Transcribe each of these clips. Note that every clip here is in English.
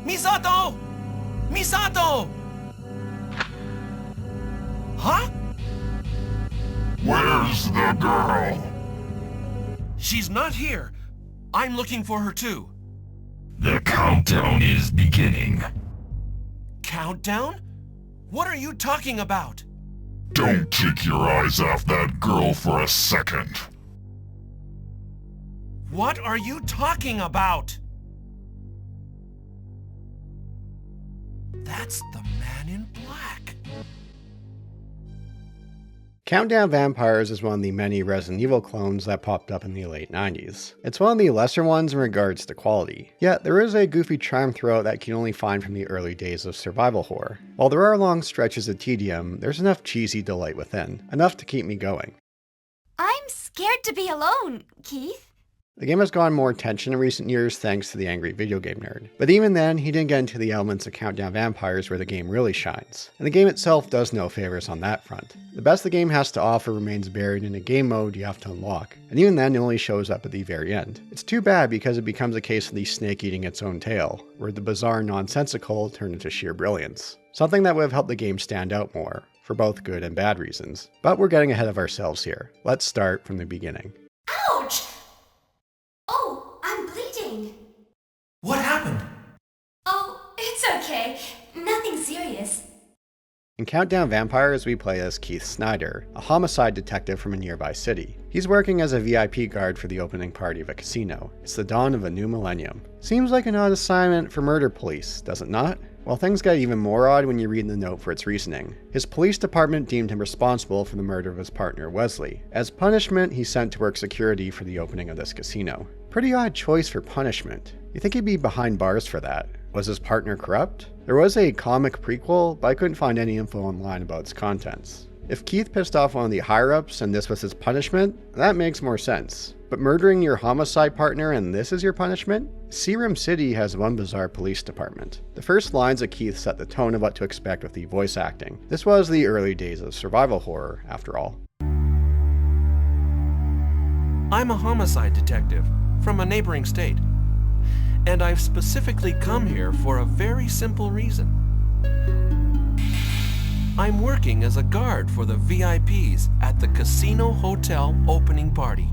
Misato! Misato! Huh? Where's the girl? She's not here. I'm looking for her too. The countdown is beginning. Countdown? What are you talking about? Don't take your eyes off that girl for a second. What are you talking about? That's the man in black. Countdown Vampires is one of the many Resident Evil clones that popped up in the late 90s. It's one of the lesser ones in regards to quality, yet there is a goofy charm throughout that you can only find from the early days of survival horror. While there are long stretches of tedium, there's enough cheesy delight within, enough to keep me going. I'm scared to be alone, Keith. The game has gotten more attention in recent years thanks to the Angry Videogame Nerd, but even then he didn't get into the elements of Countdown Vampires where the game really shines, and the game itself does no favors on that front. The best the game has to offer remains buried in a game mode you have to unlock, and even then it only shows up at the very end. It's too bad because it becomes a case of the snake eating its own tail, where the bizarre nonsensical turn into sheer brilliance. Something that would have helped the game stand out more, for both good and bad reasons. But we're getting ahead of ourselves here. Let's start from the beginning. Ouch! Oh, I'm bleeding. What happened? Oh, it's okay. Nothing serious. In Countdown Vampires, we play as Keith Snyder, a homicide detective from a nearby city. He's working as a VIP guard for the opening party of a casino. It's the dawn of a new millennium. Seems like an odd assignment for murder police, does it not? Well, things get even more odd when you read the note for its reasoning. His police department deemed him responsible for the murder of his partner Wesley. As punishment, he's sent to work security for the opening of this casino. Pretty odd choice for punishment. You think he'd be behind bars for that? Was his partner corrupt? There was a comic prequel, but I couldn't find any info online about its contents. If Keith pissed off one of the higher-ups and this was his punishment, that makes more sense. But murdering your homicide partner and this is your punishment? Searim City has one bizarre police department. The first lines of Keith set the tone of what to expect with the voice acting. This was the early days of survival horror, after all. I'm a homicide detective from a neighboring state. And I've specifically come here for a very simple reason. I'm working as a guard for the VIPs at the Casino Hotel opening party.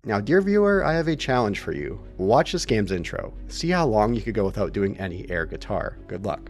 Now, dear viewer, I have a challenge for you. Watch this game's intro. See how long you could go without doing any air guitar. Good luck.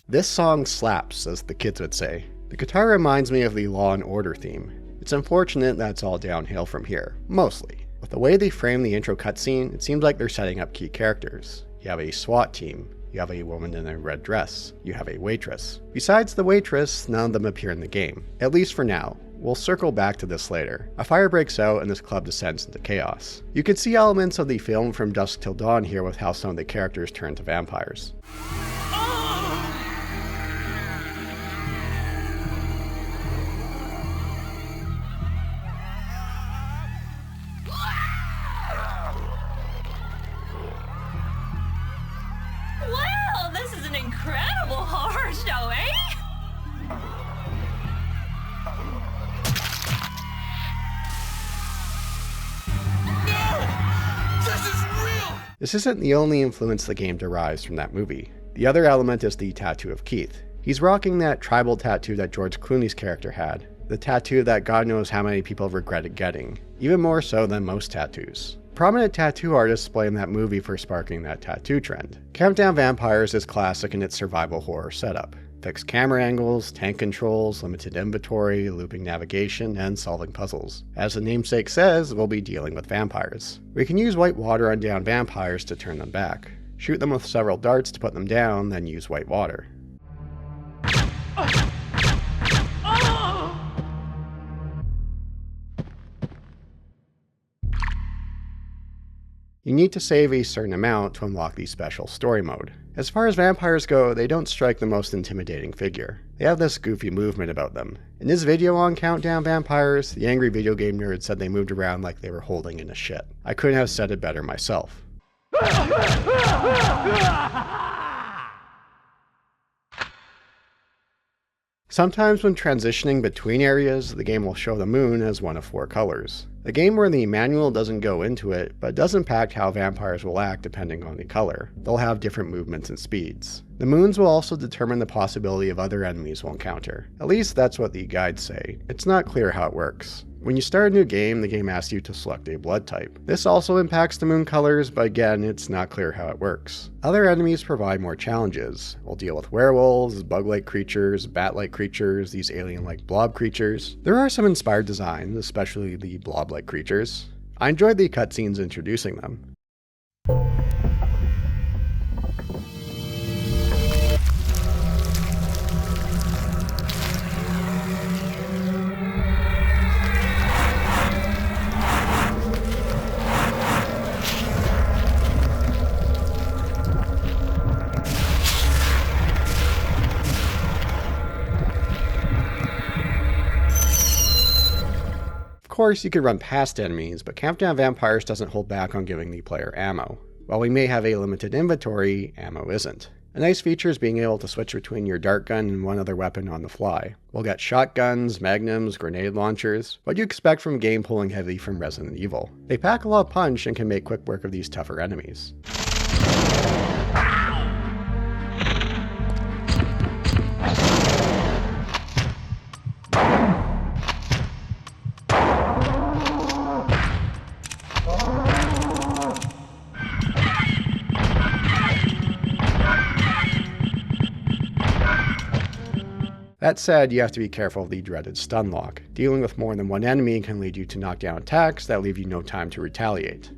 This song slaps, as the kids would say. The guitar reminds me of the Law and Order theme. It's unfortunate that it's all downhill from here, mostly. With the way they frame the intro cutscene, it seems like they're setting up key characters. You have a SWAT team, you have a woman in a red dress, you have a waitress. Besides the waitress, none of them appear in the game, at least for now. We'll circle back to this later. A fire breaks out and this club descends into chaos. You can see elements of the film From Dusk Till Dawn here with how some of the characters turn to vampires. This isn't the only influence the game derives from that movie. The other element is the tattoo of Keith. He's rocking that tribal tattoo that George Clooney's character had, the tattoo that God knows how many people regretted getting, even more so than most tattoos. Prominent tattoo artists blame that movie for sparking that tattoo trend. Countdown Vampires is classic in its survival horror setup. Fixed camera angles, tank controls, limited inventory, looping navigation, and solving puzzles. As the namesake says, we'll be dealing with vampires. We can use white water on downed vampires to turn them back. Shoot them with several darts to put them down, then use white water. You need to save a certain amount to unlock the special story mode. As far as vampires go, they don't strike the most intimidating figure. They have this goofy movement about them. In his video on Countdown Vampires, the Angry Videogame Nerd said they moved around like they were holding in a shit. I couldn't have said it better myself. Sometimes when transitioning between areas, the game will show the moon as one of 4 colors. A game where the manual doesn't go into it, but does impact how vampires will act depending on the color. They'll have different movements and speeds. The moons will also determine the possibility of other enemies we'll encounter. At least that's what the guides say. It's not clear how it works. When you start a new game, the game asks you to select a blood type. This also impacts the moon colors, but again, it's not clear how it works. Other enemies provide more challenges. We'll deal with werewolves, bug-like creatures, bat-like creatures, these alien-like blob creatures. There are some inspired designs, especially the blob-like creatures. I enjoyed the cutscenes introducing them. Of course, you could run past enemies, but Countdown Vampires doesn't hold back on giving the player ammo. While we may have a limited inventory, ammo isn't. A nice feature is being able to switch between your dart gun and one other weapon on the fly. We'll get shotguns, magnums, grenade launchers, what you expect from game pulling heavy from Resident Evil. They pack a lot of punch and can make quick work of these tougher enemies. That said, you have to be careful of the dreaded stun lock. Dealing with more than one enemy can lead you to knockdown attacks that leave you no time to retaliate.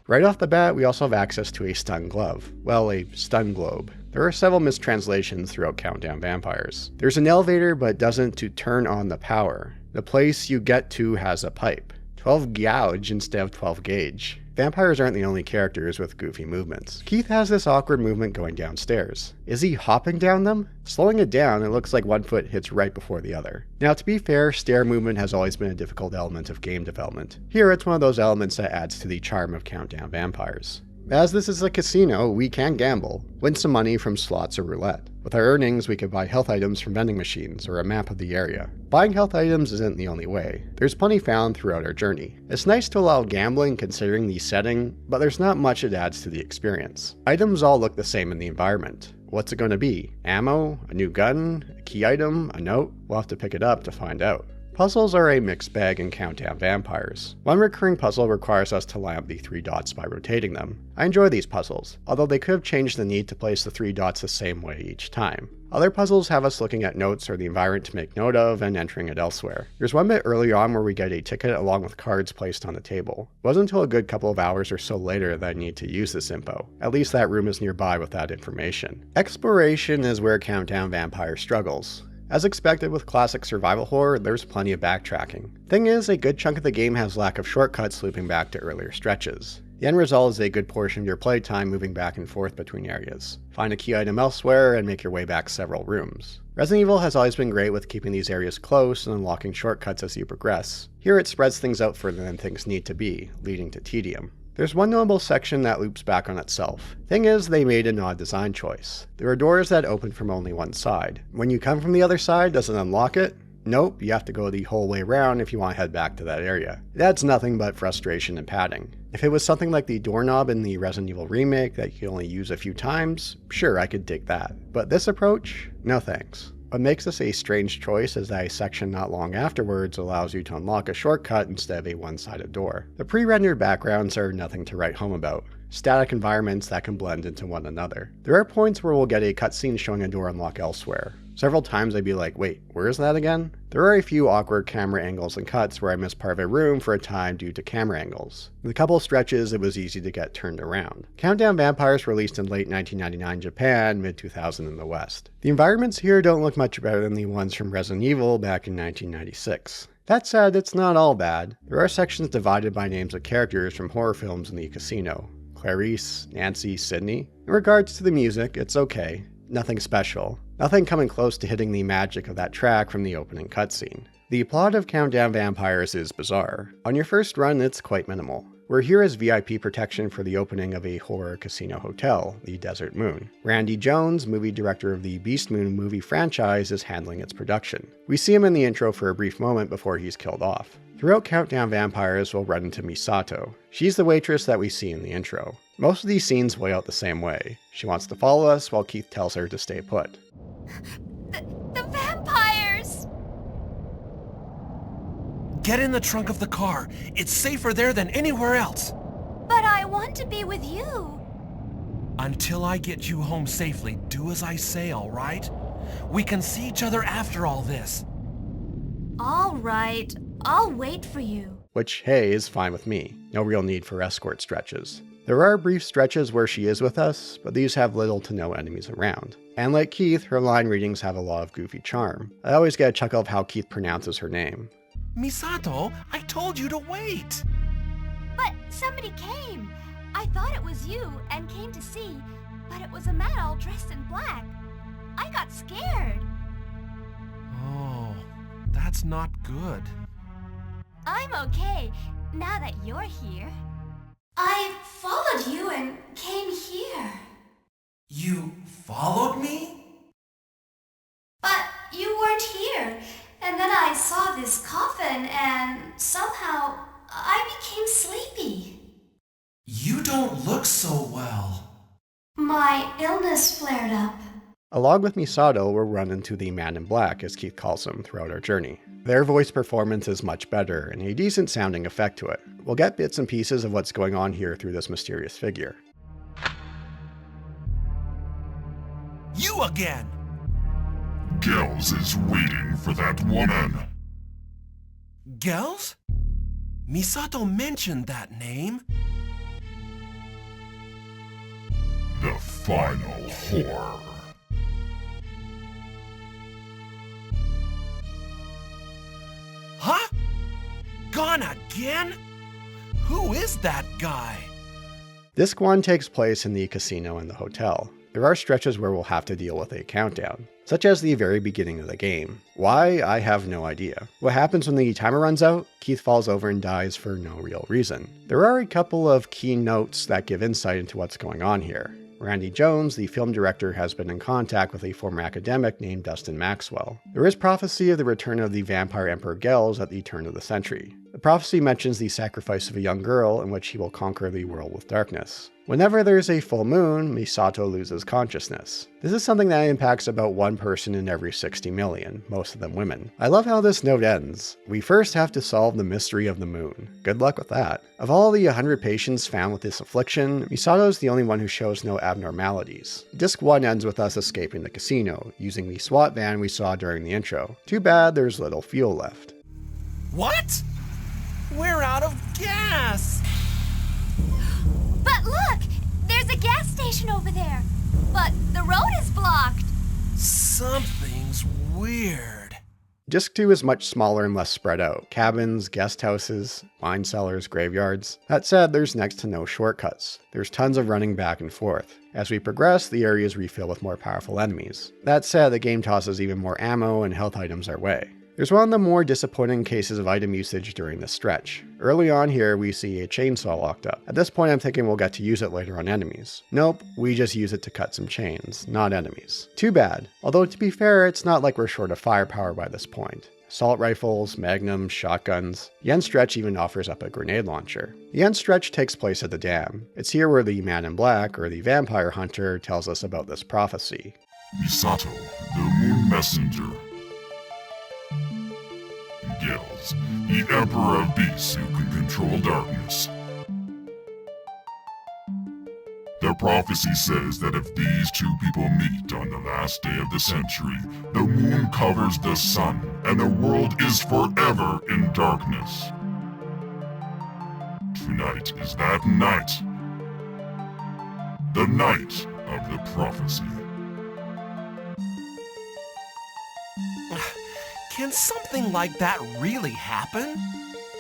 Right off the bat, we also have access to a stun glove. Well, a stun globe. There are several mistranslations throughout Countdown Vampires. There's an elevator, but it doesn't to turn on the power. The place you get to has a pipe. 12 gauge instead of 12 gauge. Vampires aren't the only characters with goofy movements. Keith has this awkward movement going downstairs. Is he hopping down them? Slowing it down, it looks like one foot hits right before the other. Now, to be fair, stair movement has always been a difficult element of game development. Here, it's one of those elements that adds to the charm of Countdown Vampires. As this is a casino, we can gamble, win some money from slots or roulette. With our earnings, we could buy health items from vending machines or a map of the area. Buying health items isn't the only way. There's plenty found throughout our journey. It's nice to allow gambling considering the setting, but there's not much it adds to the experience. Items all look the same in the environment. What's it going to be? Ammo? A new gun? A key item? A note? We'll have to pick it up to find out. Puzzles are a mixed bag in Countdown Vampires. One recurring puzzle requires us to line up the 3 dots by rotating them. I enjoy these puzzles, although they could have changed the need to place the 3 dots the same way each time. Other puzzles have us looking at notes or the environment to make note of and entering it elsewhere. There's one bit early on where we get a ticket along with cards placed on the table. It wasn't until a good couple of hours or so later that I need to use this info. At least that room is nearby with that information. Exploration is where Countdown Vampires struggles. As expected with classic survival horror, there's plenty of backtracking. Thing is, a good chunk of the game has lack of shortcuts looping back to earlier stretches. The end result is a good portion of your playtime moving back and forth between areas. Find a key item elsewhere and make your way back several rooms. Resident Evil has always been great with keeping these areas close and unlocking shortcuts as you progress. Here it spreads things out further than things need to be, leading to tedium. There's one notable section that loops back on itself. Thing is, they made an odd design choice. There are doors that open from only one side. When you come from the other side, does it unlock it? Nope, you have to go the whole way around if you want to head back to that area. It adds nothing but frustration and padding. If it was something like the doorknob in the Resident Evil remake that you can only use a few times, sure, I could dig that. But this approach? No thanks. What makes this a strange choice is that a section not long afterwards allows you to unlock a shortcut instead of a one-sided door. The pre-rendered backgrounds are nothing to write home about. Static environments that can blend into one another. There are points where we'll get a cutscene showing a door unlock elsewhere. Several times I'd be like, wait, where is that again? There are a few awkward camera angles and cuts where I missed part of a room for a time due to camera angles. In a couple stretches, it was easy to get turned around. Countdown Vampires released in late 1999 Japan, mid-2000 in the West. The environments here don't look much better than the ones from Resident Evil back in 1996. That said, it's not all bad. There are sections divided by names of characters from horror films in the casino. Clarice, Nancy, Sydney. In regards to the music, it's okay. Nothing special. Nothing coming close to hitting the magic of that track from the opening cutscene. The plot of Countdown Vampires is bizarre. On your first run, it's quite minimal. We're here as VIP protection for the opening of a horror casino hotel, the Desert Moon. Randy Jones, movie director of the Beast Moon movie franchise, is handling its production. We see him in the intro for a brief moment before he's killed off. Throughout Countdown Vampires, we'll run into Misato. She's the waitress that we see in the intro. Most of these scenes play out the same way. She wants to follow us while Keith tells her to stay put. The vampires! Get in the trunk of the car. It's safer there than anywhere else. But I want to be with you. Until I get you home safely, do as I say, all right? We can see each other after all this. All right, I'll wait for you. Which, hey, is fine with me. No real need for escort stretches. There are brief stretches where she is with us, but these have little to no enemies around. And like Keith, her line readings have a lot of goofy charm. I always get a chuckle of how Keith pronounces her name. Misato, I told you to wait. But somebody came. I thought it was you and came to see, but it was a man all dressed in black. I got scared. Oh, that's not good. I'm okay, now that you're here. I followed you and came here. You followed me? But you weren't here, and then I saw this coffin and somehow I became sleepy. You don't look so well. My illness flared up. Along with Misato, we'll run into the Man in Black, as Keith calls him, throughout our journey. Their voice performance is much better, and a decent sounding effect to it. We'll get bits and pieces of what's going on here through this mysterious figure. You again! Gels is waiting for that woman. Gels? Misato mentioned that name. The final horror. Huh? Gone again? Who is that guy? Disc 1 takes place in the casino and the hotel. There are stretches where we'll have to deal with a countdown, such as the very beginning of the game. Why? I have no idea. What happens when the timer runs out? Keith falls over and dies for no real reason. There are a couple of key notes that give insight into what's going on here. Randy Jones, the film director, has been in contact with a former academic named Dustin Maxwell. There is prophecy of the return of the vampire Emperor Gels at the turn of the century. The prophecy mentions the sacrifice of a young girl in which he will conquer the world with darkness. Whenever there is a full moon, Misato loses consciousness. This is something that impacts about one person in every 60 million, most of them women. I love how this note ends. We first have to solve the mystery of the moon. Good luck with that. Of all the 100 patients found with this affliction, Misato is the only one who shows no abnormalities. Disc 1 ends with us escaping the casino, using the SWAT van we saw during the intro. Too bad there's little fuel left. What? We're out of gas! But look! There's a gas station over there! But the road is blocked! Something's weird. Disc 2 is much smaller and less spread out. Cabins, guest houses, wine cellars, graveyards. That said, there's next to no shortcuts. There's tons of running back and forth. As we progress, the areas refill with more powerful enemies. That said, the game tosses even more ammo and health items our way. There's one of the more disappointing cases of item usage during this stretch. Early on here, we see a chainsaw locked up. At this point, I'm thinking we'll get to use it later on enemies. Nope, we just use it to cut some chains, not enemies. Too bad. Although to be fair, it's not like we're short of firepower by this point. Assault rifles, magnums, shotguns. The end stretch even offers up a grenade launcher. The end stretch takes place at the dam. It's here where the man in black, or the vampire hunter, tells us about this prophecy. Misato, the moon messenger. Gels, the emperor of beasts who can control darkness. The prophecy says that if these two people meet on the last day of the century, the moon covers the sun, and the world is forever in darkness. Tonight is that night. The night of the prophecy. Can something like that really happen?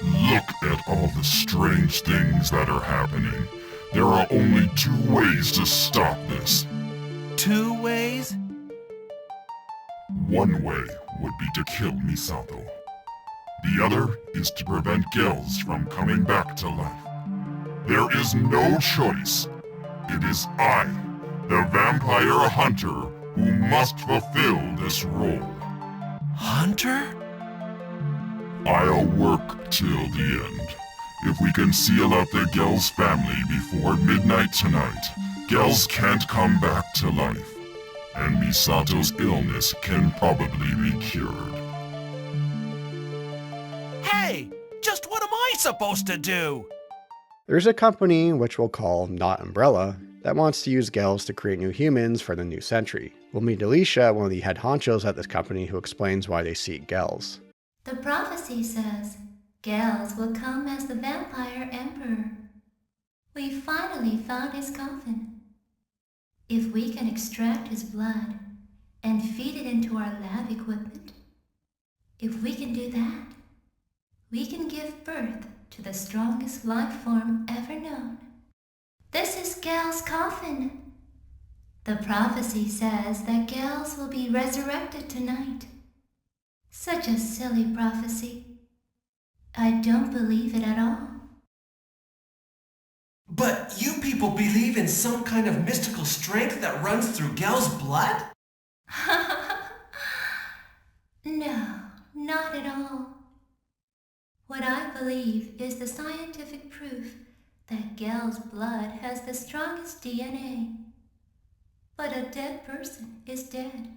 Look at all the strange things that are happening. There are only two ways to stop this. 2 ways? One way would be to kill Misato. The other is to prevent Gels from coming back to life. There is no choice. It is I, the vampire hunter, who must fulfill this role. Hunter? I'll work till the end. If we can seal out the Gels family before midnight tonight, Gels can't come back to life, and Misato's illness can probably be cured. Hey! Just what am I supposed to do? There's a company, which we'll call Not Umbrella, that wants to use Gels to create new humans for the new century. We'll meet Alicia, one of the head honchos at this company, who explains why they seek Gels. The prophecy says Gels will come as the vampire emperor. We finally found his coffin. If we can extract his blood and feed it into our lab equipment, if we can do that, we can give birth to the strongest life form ever known. This is Gels' coffin. The prophecy says that Gels will be resurrected tonight. Such a silly prophecy. I don't believe it at all. But you people believe in some kind of mystical strength that runs through Gel's blood? No, not at all. What I believe is the scientific proof that Gel's blood has the strongest DNA. But a dead person is dead.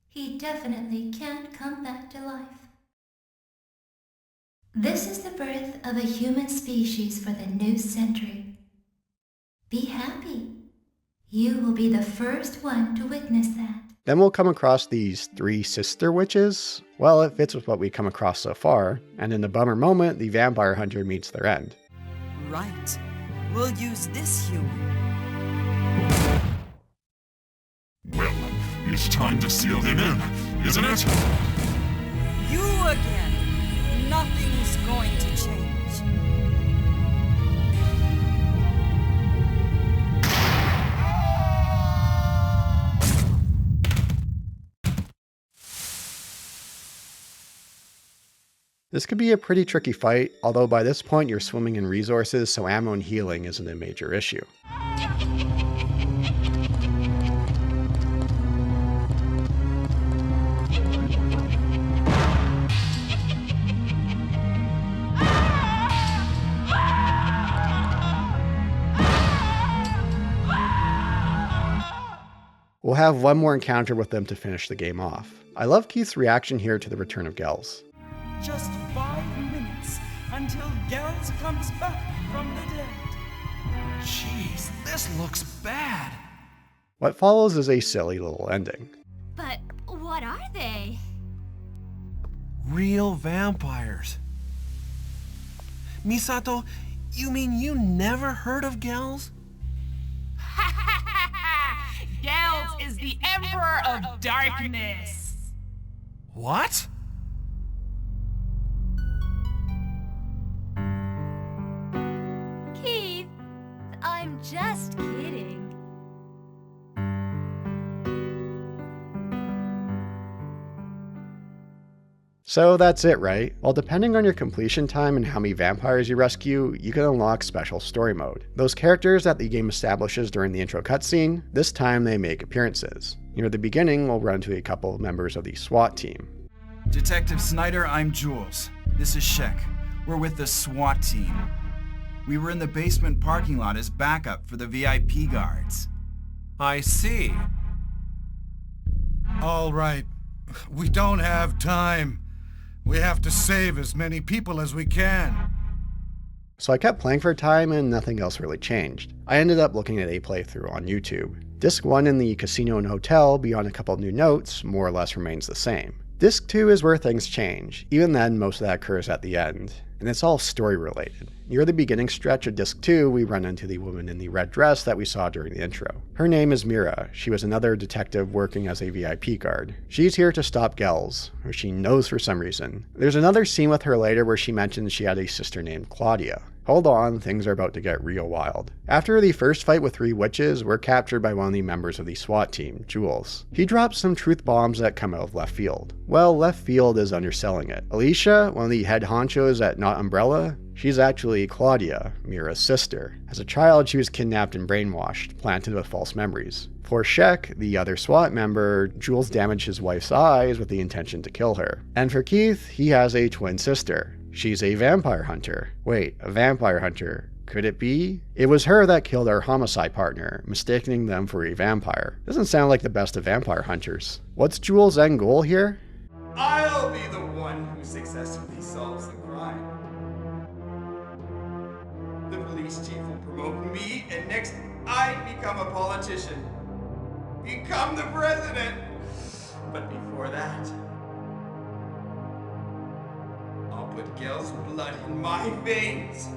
He definitely can't come back to life. This is the birth of a human species for the new century. Be happy. You will be the first one to witness that. Then we'll come across these 3 sister witches. Well, it fits with what we've come across so far, and in the bummer moment, the vampire hunter meets their end. Right. We'll use this human. Well, it's time to seal him in, isn't it? You again. Nothing's going to change. This could be a pretty tricky fight, although by this point you're swimming in resources, so ammo and healing isn't a major issue. We'll have one more encounter with them to finish the game off. I love Keith's reaction here to the return of Gels. Just 5 minutes until Gels comes back from the dead. Jeez, this looks bad. What follows is a silly little ending. But what are they? Real vampires. Misato, you mean you never heard of Gels? Gels is the Emperor of Darkness. What? Keith, I'm just kidding. So that's it, right? Well, depending on your completion time and how many vampires you rescue, you can unlock special story mode. Those characters that the game establishes during the intro cutscene, this time they make appearances. Near the beginning, we'll run to a couple of members of the SWAT team. Detective Snyder, I'm Jules. This is Shek. We're with the SWAT team. We were in the basement parking lot as backup for the VIP guards. I see. All right. We don't have time. We have to save as many people as we can. So I kept playing for a time and nothing else really changed. I ended up looking at a playthrough on YouTube. Disc 1 in the casino and hotel, beyond a couple of new notes, more or less remains the same. Disc 2 is where things change. Even then, most of that occurs at the end. And it's all story related. Near the beginning stretch of Disc 2, we run into the woman in the red dress that we saw during the intro. Her name is Mira. She was another detective working as a VIP guard. She's here to stop Gels, who she knows for some reason. There's another scene with her later where she mentions she had a sister named Claudia. Hold on, things are about to get real wild. After the first fight with 3 witches, we're captured by one of the members of the SWAT team, Jules. He drops some truth bombs that come out of left field. Well, left field is underselling it. Alicia, one of the head honchos at Not Umbrella, she's actually Claudia, Mira's sister. As a child, she was kidnapped and brainwashed, planted with false memories. For Shek, the other SWAT member, Jules damaged his wife's eyes with the intention to kill her. And for Keith, he has a twin sister. She's a vampire hunter. Wait, a vampire hunter? Could it be? It was her that killed our homicide partner, mistaking them for a vampire. Doesn't sound like the best of vampire hunters. What's Jules' end goal here? I'll be the one who successfully solves the crime. The police chief will promote me, and next I become a politician. Become the president. But before that, I'll put Gel's blood in my veins.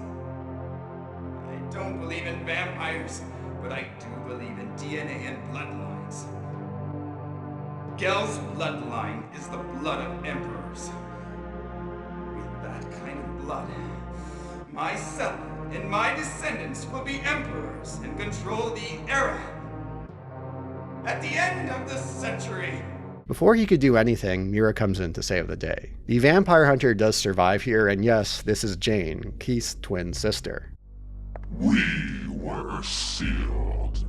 I don't believe in vampires, but I do believe in DNA and bloodlines. Gel's bloodline is the blood of emperors. With that kind of blood, myself and my descendants will be emperors and control the era. At the end of the century. Before he could do anything, Mira comes in to save the day. The vampire hunter does survive here, and yes, this is Jane, Keith's twin sister. We were sealed.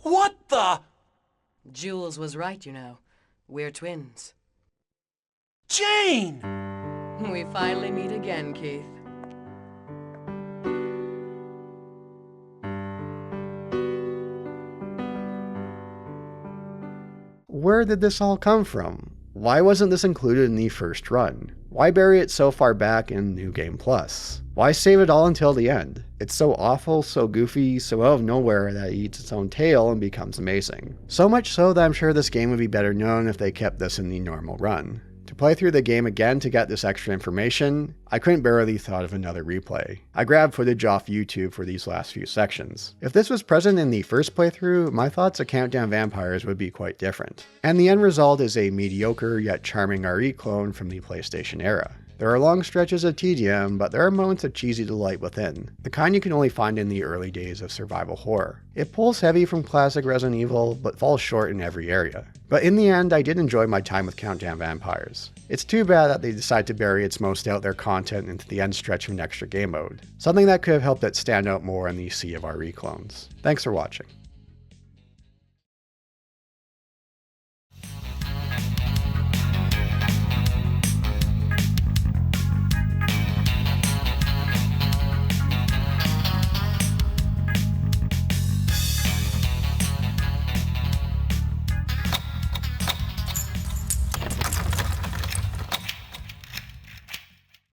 What the? Jules was right, you know. We're twins. Jane! We finally meet again, Keith. Where did this all come from? Why wasn't this included in the first run? Why bury it so far back in New Game Plus? Why save it all until the end? It's so awful, so goofy, so out of nowhere that it eats its own tail and becomes amazing. So much so that I'm sure this game would be better known if they kept this in the normal run. To play through the game again to get this extra information, I couldn't bear the thought of another replay. I grabbed footage off YouTube for these last few sections. If this was present in the first playthrough, my thoughts of Countdown Vampires would be quite different. And the end result is a mediocre yet charming RE clone from the PlayStation era. There are long stretches of tedium, but there are moments of cheesy delight within, the kind you can only find in the early days of survival horror. It pulls heavy from classic Resident Evil, but falls short in every area. But in the end, I did enjoy my time with Countdown Vampires. It's too bad that they decided to bury its most out there content into the end stretch of an extra game mode, something that could have helped it stand out more in the sea of RE clones. Thanks for watching.